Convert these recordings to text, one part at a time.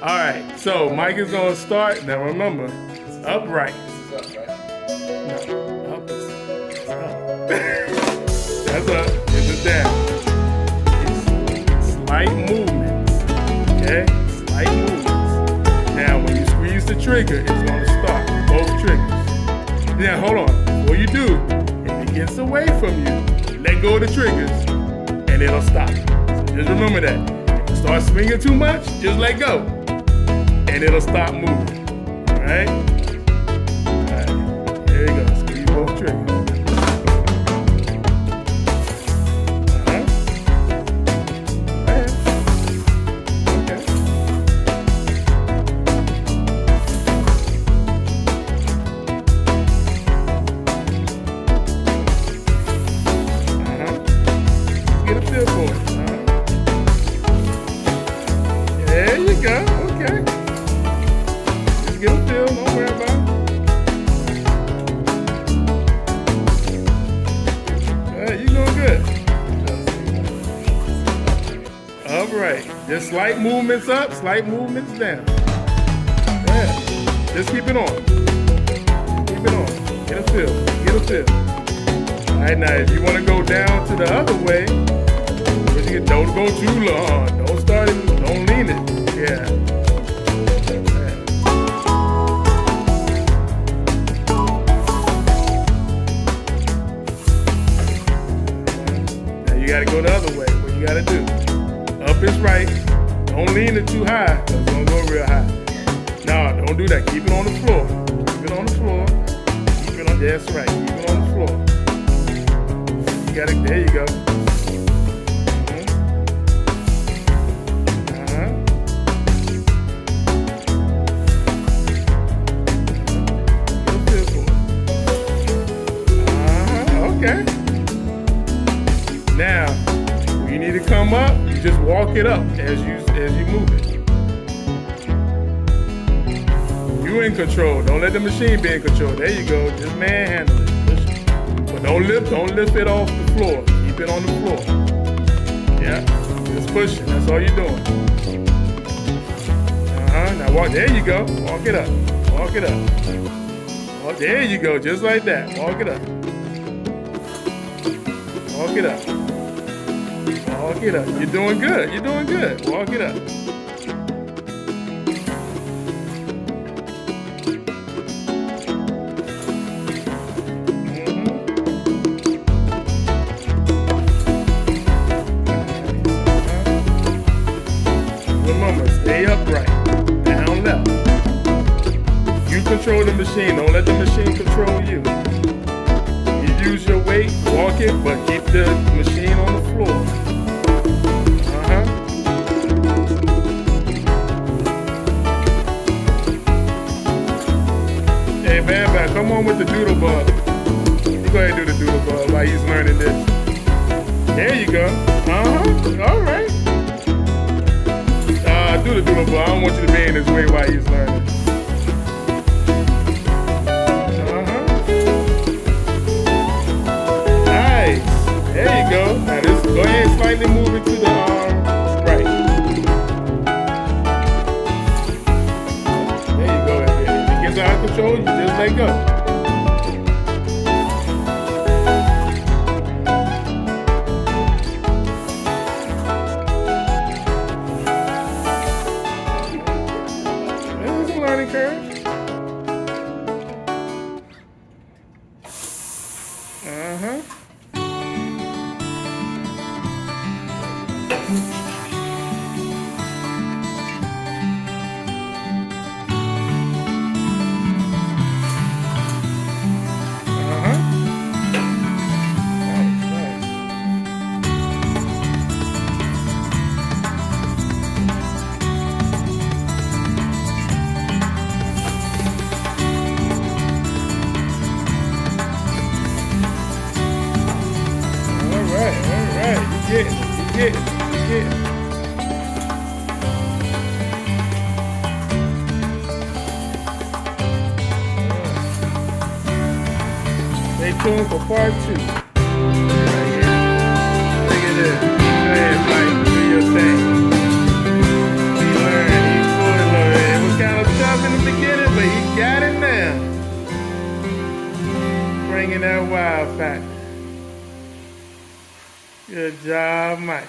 All right, so Mike is gonna start. Now remember, upright. This is up, right? No, up is up. That's up. This is down. Slight movements. Okay? Slight movements. Now when you squeeze the trigger, it's gonna start. Both triggers. Now hold on. Before you do, if it gets away from you, let go of the triggers and it'll stop. So just remember that. If you start swinging too much, just let go. And it'll stop moving. Alright? Alright. There you go. Squeeze both triggers. There you go. Okay. Just get a feel. Don't worry about it. You're doing good. All right. Just slight movements up, slight movements down. Yeah. Just keep it on. Keep it on. Get a feel. Get a feel. All right. Now, if you want to go down to the other way, don't go too long. Don't start it. Don't lean it. Yeah. Now you gotta go the other way. What you gotta do? Up is right. Don't lean it too high. It's gonna go real high. No, don't do that. Keep it on the floor. Keep it on the floor. Keep it on. That's right. Keep it on the floor. You gotta. There you go. Okay. Now, when you need to come up, you just walk it up as you move it. You in control. Don't let the machine be in control. There you go. Just manhandle it. Push it. But don't lift it off the floor. Keep it on the floor. Yeah. Just push it. That's all you're doing. Now walk. There you go. Walk it up. Walk it up. Walk. There you go. Just like that. Walk it up. Walk it up. Walk it up. You're doing good. You're doing good. Walk it up. Remember, stay upright. Down left. You control the machine. Don't let the machine control you. Use your weight, walk it, but keep the machine on the floor. Hey, Bam, come on with the doodle bug. You go ahead and do the doodle bug while he's learning this. There you go. All right. Do the doodle bug. I don't want you to be in his way while he's learning. There you go. Now just go ahead and slightly move it to the right. There you go. If it gets out of control, you just let go. There's a learning curve. You get it. Stay tuned for part 2. Look at this. Go ahead, Mike. Do your thing. He learned. He fully learned. bringing that wow factor. Good job, Mike.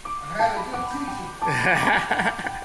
I had a good teacher.